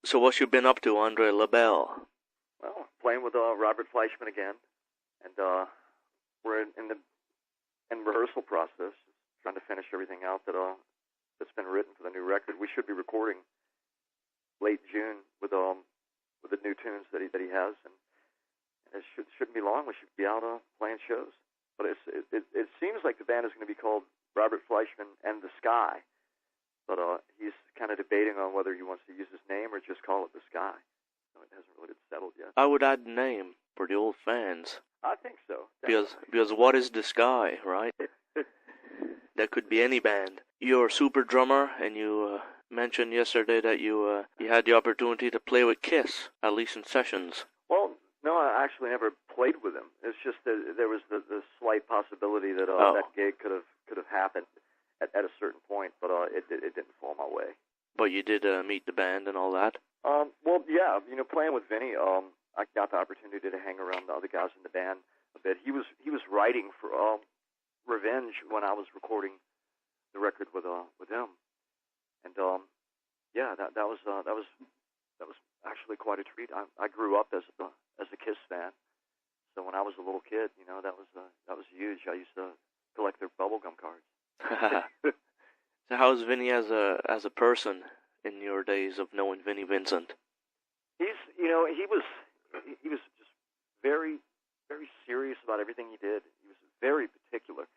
So what you been up to, Andre LaBelle? Well, playing with Robert Fleischman again, and we're in the rehearsal process, trying to finish everything out that's been written for the new record. We should be recording late June with the new tunes that he has, and it shouldn't be long. We should be out playing shows. But it seems like the band is going to be called Robert Fleischman and the Sky. But he's kind of debating on whether he wants to use his name or just call it the Sky. So it hasn't really been settled yet. I would add the name for the old fans. I think so. Because what is the Sky, right? That could be any band. You're a super drummer, and you mentioned yesterday that you had the opportunity to play with Kiss, at least in sessions. Well, no, I actually never played with him. It's just that there was the slight possibility that that gig could have happened at a certain point, but it didn't fall my way. But you did meet the band and all that? Well, yeah, playing with Vinnie, I got the opportunity to hang around the other guys in the band a bit. He was writing for Revenge when I was recording the record with him, and yeah, that was actually quite a treat. I grew up as a Kiss fan, so when I was a little kid, that was huge. I used to collect their bubblegum cards. So how's Vinnie as a person in your days of knowing Vinnie Vincent? He's he was just very, very serious about everything he did. He was very particular.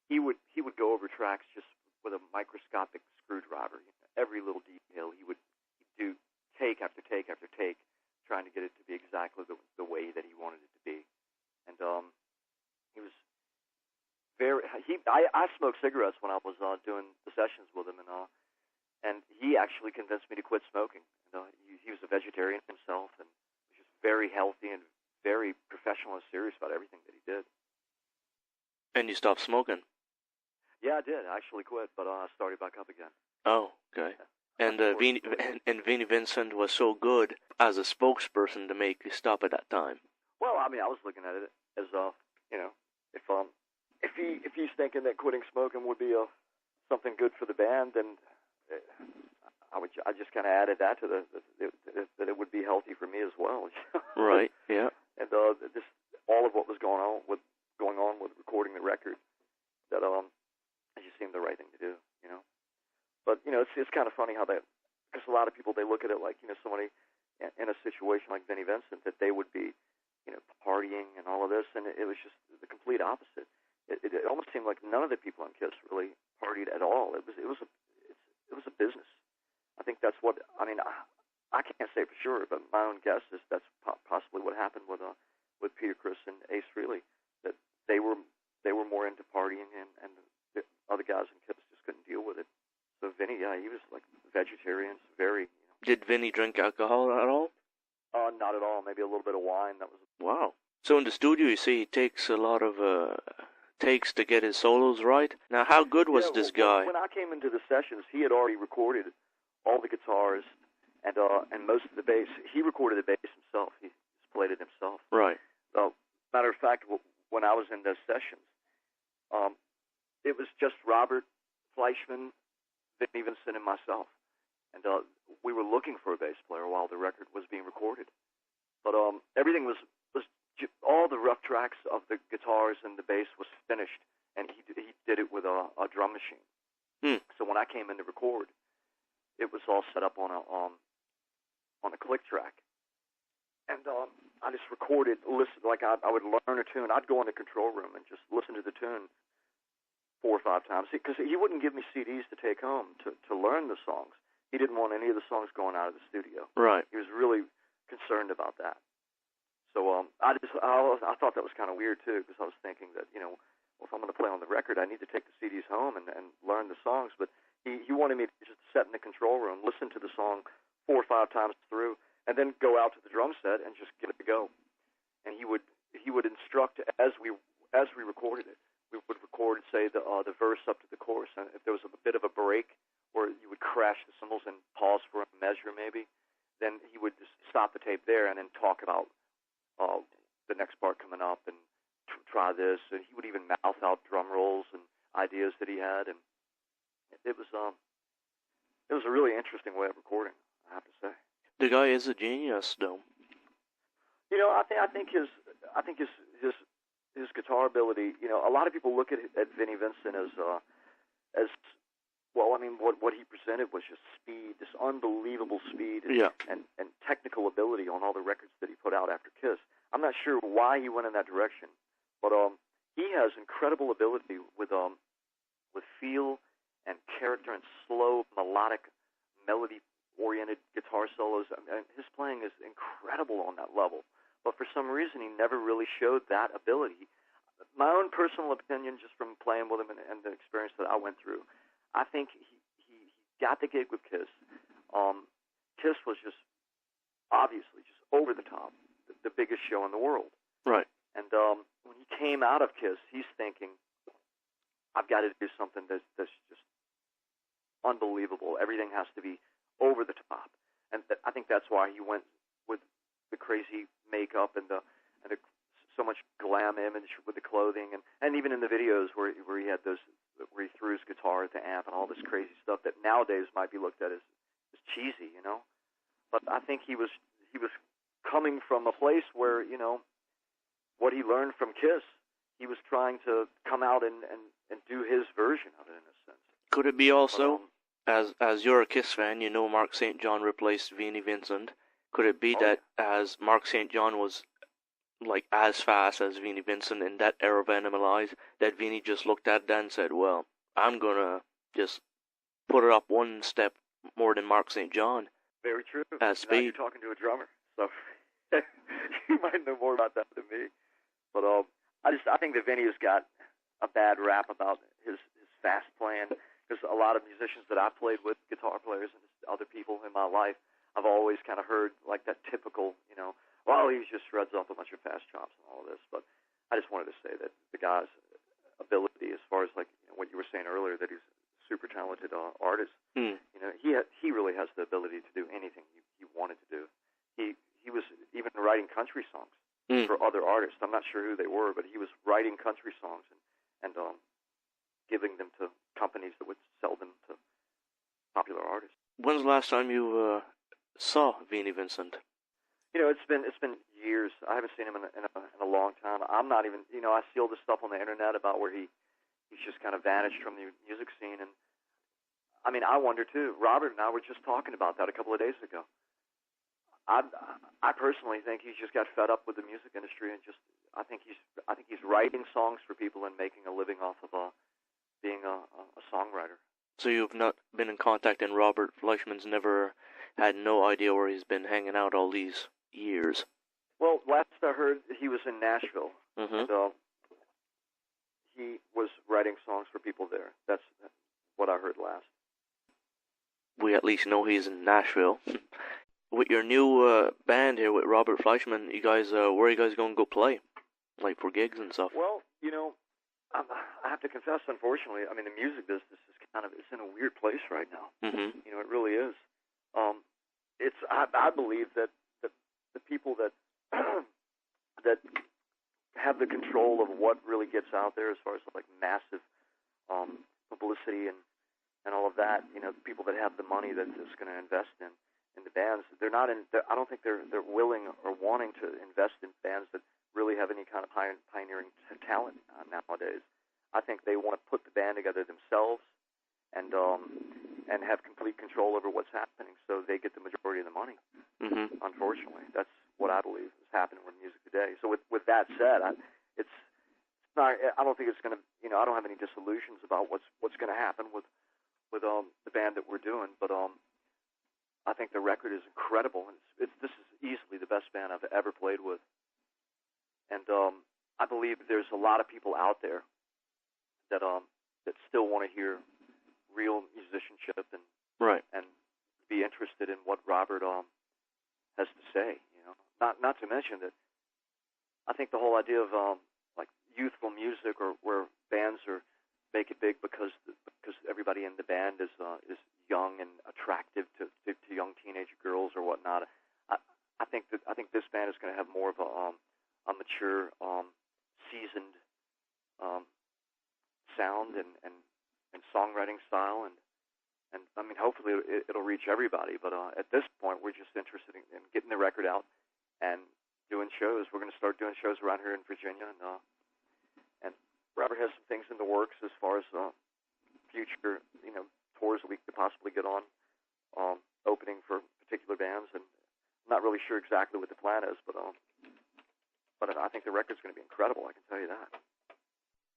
He would go over tracks just with a microscopic screwdriver. Every little detail he'd do take after take after take, trying to get it to be exactly the way that he wanted it to be. And he was very. I smoked cigarettes when I was doing the sessions with him, and he actually convinced me to quit smoking. He was a vegetarian himself, and was just very healthy and very professional and serious about everything that he did. And you stopped smoking? Yeah, I did. I actually quit, but I started back up again. Oh, okay. Yeah. And Vinnie Vincent was so good as a spokesperson to make you stop at that time. Well, I mean, I was looking at it as if he's thinking that quitting smoking would be something good for the band, then I just kind of added that to that it would be healthy for me as well. Right. Yeah. And just all of what was going on with recording the record, that it just seemed the right thing to do. But it's kind of funny how that, because a lot of people, they look at it like somebody in a situation like Vinnie Vincent, that they would be partying and all of this, and it was just the complete opposite. It almost seemed like none of the people on Kiss really partied at all. It was a business. I think that's what I can't say for sure, but my own guess is that's possibly what happened with Peter Criss and Ace Frehley, that they were more into partying, and the other guys in Kiss just couldn't deal with it. So Vinnie, yeah, he was like vegetarian, very. Did Vinnie drink alcohol at all? Not at all. Maybe a little bit of wine. That was. Wow. So in the studio, you see, he takes a lot of takes to get his solos right. Now, how good was this guy? When I came into the sessions, he had already recorded all the guitars and most of the bass. He recorded the bass himself. He played it himself. Right. Matter of fact, when I was in those sessions, it was just Robert Fleischman, Vinnie Vincent, and myself. And we were looking for a bass player while the record was being recorded. But everything was all the rough tracks of the guitars and the bass was finished, and he did it with a drum machine. So when I came in to record, it was all set up on a click track, and I just recorded, listen, like I would learn a tune. I'd go in the control room and just listen to the tune 4 or 5 times, because he wouldn't give me CDs to take home to learn the songs. He didn't want any of the songs going out of the studio. Right. He was really concerned about that. So I thought that was kind of weird too, because I was thinking that well, if I'm going to play on the record, I need to take the CDs home and learn the songs. But he wanted me to just sit in the control room, listen to the song 4 or 5 times through, and then go out to the drum set and just get it to go. And he would instruct as we recorded it. We would record, say, the verse up to the chorus, and if there was a bit of a break where you would crash the cymbals and pause for a measure maybe, then he would just stop the tape there and then talk about the next part coming up and try this. And he would even mouth out drum rolls and ideas that he had, and it was a really interesting way of recording, I have to say. The guy is a genius, though. You know, I think his guitar ability. You know, a lot of people look at Vinnie Vincent as well. I mean, what he presented was just speed, this unbelievable speed, and technical ability on all the records that he put out after Kiss. I'm not sure why he went in that direction, but he has incredible ability with feel and character and slow, melodic, melody-oriented guitar solos. I mean, his playing is incredible on that level. But for some reason, he never really showed that ability. My own personal opinion, just from playing with him and the experience that I went through, I think he got the gig with Kiss. Kiss was just obviously just over the top, the biggest show in the world. Right. And when he came out of Kiss, he's thinking, I've got to do something that's just unbelievable. Everything has to be over the top. And I think that's why he went with the crazy makeup and the so much glam image with the clothing, and even in the videos where he had those, where he threw his guitar at the amp and all this crazy stuff that nowadays might be looked at as cheesy, you know. But I think he was coming from a place where, you know, what he learned from Kiss, he was trying to come out and do his version of it in a sense. Could it be also, as you're a Kiss fan, you know Mark St. John replaced Vinnie Vincent. Could it be that as Mark St. John was like as fast as Vinnie Vincent in that era of Animalize, that Vinnie just looked at that and said, well, I'm gonna just put it up one step more than Mark St. John. Very true. At speed. Now you're talking to a drummer, so you might know more about that than me. But I think that Vinnie has got a bad rap about his fast playing, because a lot of musicians that I've played with, guitar players and other people in my life, I've always kind of heard like that typical, you know, well, he just shreds off a bunch of fast chops and all of this. But I just wanted to say that the guy's ability, as far as like, you know, what you were saying earlier, that he's a super talented artist. You know, he really has the ability to do anything he wanted to do. He was even writing country songs for other artists. I'm not sure who they were, but he was writing country songs and giving them to companies that would sell them to popular artists. When's the last time you saw Vinnie Vincent? You know, it's been years. I haven't seen him in a long time. I'm not even, you know, I see all this stuff on the internet about where he's just kind of vanished from the music scene, and I mean, I wonder too. Robert and I were just talking about that a couple of days ago. I personally think he's just got fed up with the music industry, and just I think he's writing songs for people and making a living off of being a songwriter. So you've not been in contact, and Robert Fleischman's never had no idea where he's been hanging out all these years? Well, last I heard, he was in Nashville. So he was writing songs for people there. That's what I heard last. We at least know he's in Nashville. With your new band here with Robert Fleischman, you guys, where are you guys going to go play? Like for gigs and stuff? Well, you know, I have to confess, unfortunately, I mean, the music business is it's in a weird place right now. You know, it really is. I believe that the people that that have the control of what really gets out there as far as like massive publicity and all of that, you know, the people that have the money that is going to invest in the bands, they're not in. I don't think they're willing or wanting to invest in bands that really have any kind of pioneering talent nowadays. I think they want to put the band together themselves and have complete control over what's happening, so they get the majority of the money. Unfortunately, that's what I believe is happening with music today. So with that said, it's not. I don't think it's going to. You know, I don't have any disillusions about what's going to happen with the band that we're doing. But I think the record is incredible, and this is easily the best band I've ever played with. And I believe there's a lot of people out there that still want to hear real musicianship and be interested in what Robert has to say. You know, not to mention that I think the whole idea of like youthful music, or where bands make it big because everybody in the band is young and attractive to young teenage girls or whatnot. I think this band is going to have more of a mature, seasoned sound and songwriting style, and And I mean, hopefully it'll reach everybody. But at this point, we're just interested in getting the record out and doing shows. We're going to start doing shows around here in Virginia, and Robert has some things in the works as far as future, tours that we could possibly get on, opening for particular bands. And I'm not really sure exactly what the plan is, but I think the record's going to be incredible. I can tell you that.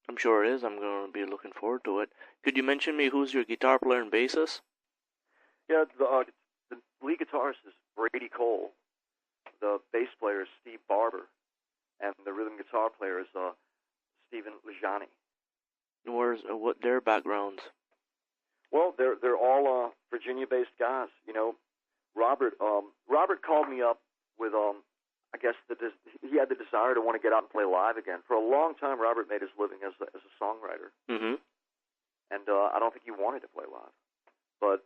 I'm sure it is. I'm going to be looking forward to it. Could you mention me who's your guitar player and bassist? Yeah, the lead guitarist is Brady Cole. The bass player is Steve Barber, and the rhythm guitar player is Stephen Lejani. What their backgrounds? Well, they're all Virginia-based guys. Robert called me up with I guess he had the desire to want to get out and play live again. For a long time, Robert made his living as a songwriter, mm-hmm. and I don't think he wanted to play live, but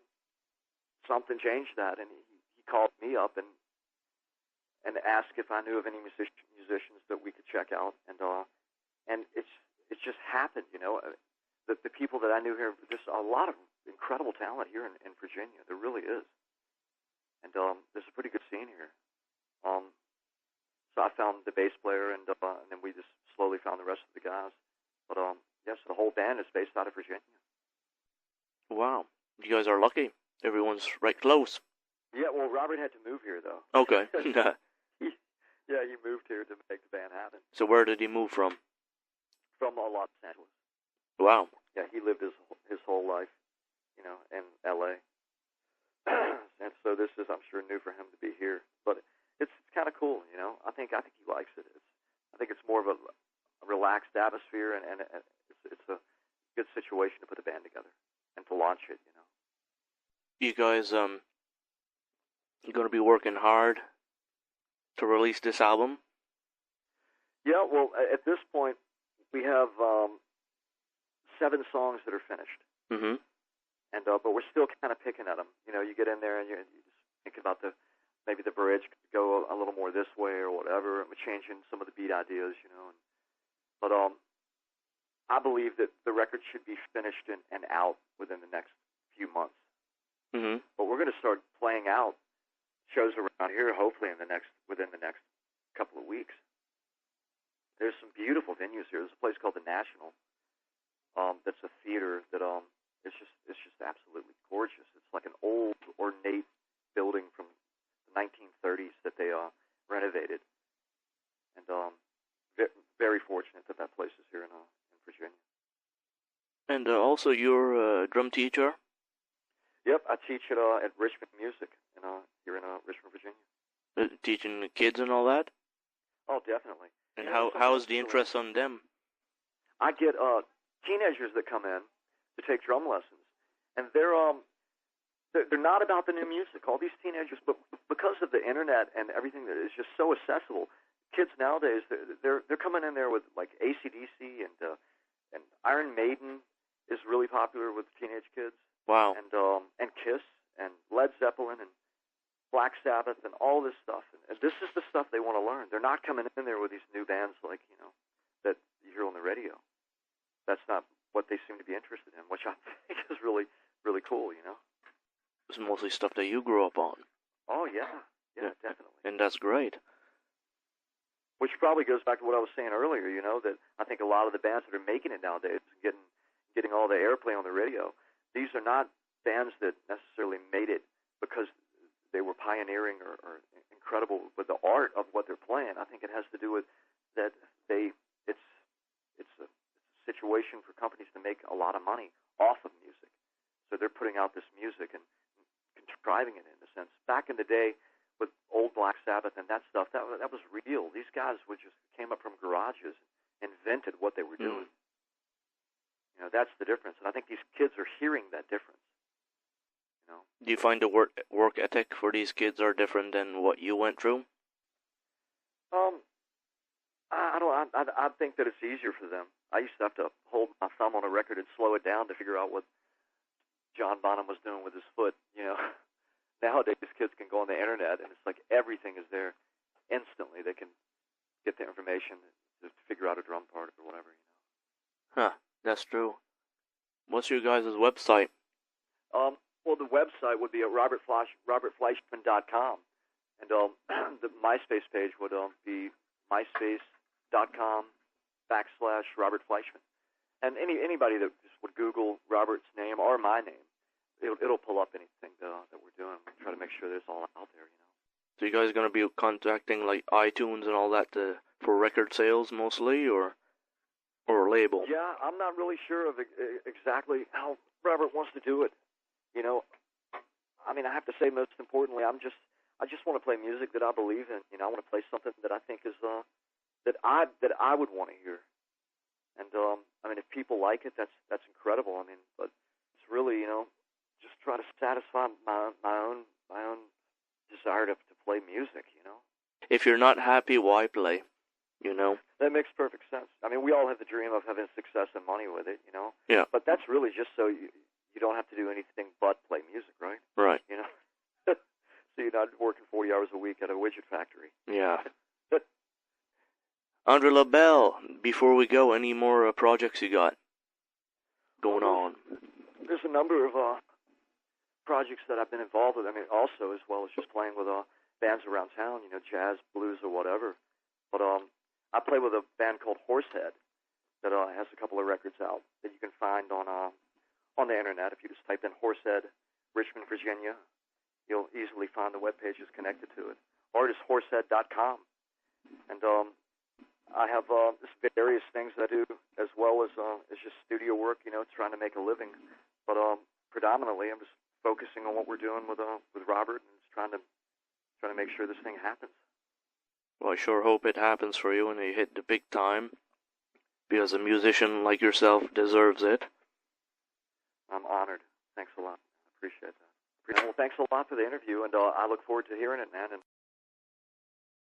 something changed that, and he called me up and asked if I knew of any musicians that we could check out, and it's just happened. The people that I knew here, there's a lot of incredible talent here in Virginia. There really is, and there's a pretty good scene here. So I found the bass player, and then we just slowly found the rest of the guys. But yes, the whole band is based out of Virginia. Wow, you guys are lucky. Everyone's right close. Yeah, well, Robert had to move here, though. Okay. he moved here to make the band happen. So where did he move from? From Los Angeles. Wow. Yeah, he lived his whole life, in L.A. And so this is, I'm sure, new for him to be here. But it's kind of cool, I think he likes it. I think it's more of a relaxed atmosphere, and it's a good situation to put the band together and to launch it. You guys you're going to be working hard to release this album? Yeah, well, at this point we have 7 songs that are finished, mm-hmm. and but we're still kind of picking at them. You get in there and you just think about maybe the bridge could go a little more this way or whatever, and we're changing some of the beat ideas, But I believe that the record should be finished and out within the next few months. Mm-hmm. But we're going to start playing out shows around here, hopefully within the next couple of weeks. There's some beautiful venues here. There's a place called the National. That's a theater that it's just absolutely gorgeous. It's like an old ornate building from 1930s that they renovated, and very fortunate that place is here in Virginia. And also, you're a drum teacher. Yep, I teach at Richmond Music here in Richmond, Virginia. Teaching the kids and all that. Oh, definitely. And how's the interest on them? I get teenagers that come in to take drum lessons, and they're not about the new music. All these teenagers, but because of the internet and everything that is just so accessible, kids nowadays they're coming in there with like AC/DC and Iron Maiden is really popular with teenage kids. Wow. And Kiss and Led Zeppelin and Black Sabbath and all this stuff. And this is the stuff they want to learn. They're not coming in there with these new bands like that you hear on the radio. That's not what they seem to be interested in, which I think is really, really cool. It's mostly stuff that you grew up on. Oh, yeah, definitely. And that's great. Which probably goes back to what I was saying earlier, that I think a lot of the bands that are making it nowadays, getting all the airplay on the radio, these are not bands that necessarily made it because they were pioneering or incredible with the art of what they're playing. I think it has to do with that it's a situation for companies to make a lot of money off of music. So they're putting out this music and contriving it in a sense. Back in the day with old Black Sabbath and that stuff, that was real. These guys just came up from garages and invented what they were doing. That's the difference. And I think these kids are hearing that difference. Do you find the work ethic for these kids are different than what you went through? I think that it's easier for them. I used to have to hold my thumb on a record and slow it down to figure out what John Bonham was doing with his foot. Nowadays kids can go on the internet and it's like everything is there instantly. They can get the information to figure out a drum part or whatever. Huh, that's true. What's your guys' website? Well, the website would be at robertfleischman.com, and the MySpace page would be myspace.com/Robert Fleischman. And anybody that just would Google Robert's name or my name, it'll pull up anything that we're doing. We try to make sure that it's all out there, you know. So you guys are going to be contacting like iTunes and all that for record sales mostly, or label? Yeah, I'm not really sure of exactly how Robert wants to do it. You know, I mean, I have to say, most importantly, I just want to play music that I believe in. You know, I want to play something that I think is that I would want to hear. And I mean, if people like it, that's incredible. I mean, but it's really, you know, just try to satisfy my own desire to play music. You know, if you're not happy, why play? You know, that makes perfect sense. I mean, we all have the dream of having success and money with it. You know, yeah. But that's really just so you don't have to do anything but play music, right? Right. You know, so you're not working 40 hours a week at a widget factory. Yeah. Andre LaBelle, before we go, any more projects you got going on? There's a number of projects that I've been involved with. I mean, also as well as just playing with bands around town, you know, jazz, blues, or whatever. But I play with a band called Horsehead that has a couple of records out that you can find on the internet. If you just type in Horsehead, Richmond, Virginia, you'll easily find the web pages connected to it. Or just horsehead.com. And I have various things that I do, as well as just studio work, you know, trying to make a living. But predominantly, I'm just focusing on what we're doing with Robert, and just trying to make sure this thing happens. Well, I sure hope it happens for you and you hit the big time, because a musician like yourself deserves it. I'm honored. Thanks a lot. I appreciate that. Well, thanks a lot for the interview, and I look forward to hearing it, man. And